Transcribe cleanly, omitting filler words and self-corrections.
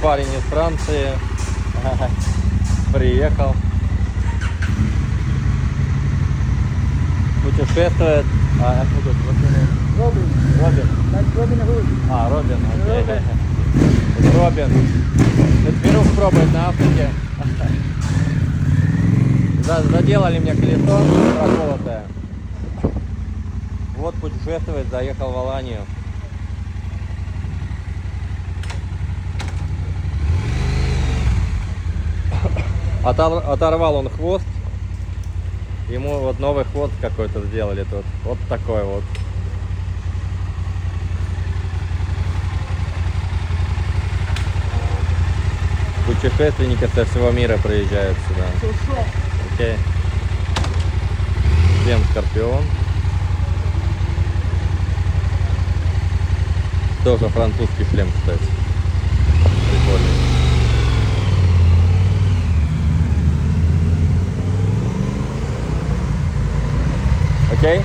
парень из Франции приехал, путешествует. Робин. Робин. Like Robin Hood. Робин, окей. Робин. Теперь пробует на Африке. Заделали мне колесо проколотое. Вот путешествует, заехал в Аланию. Оторвал он хвост. Ему вот новый хвост какой-то сделали тут. Вот такой вот. Путешественники со всего мира приезжают сюда. Окей. Шлем Скорпион. Тоже французский шлем, кстати. Прикольный. Окей?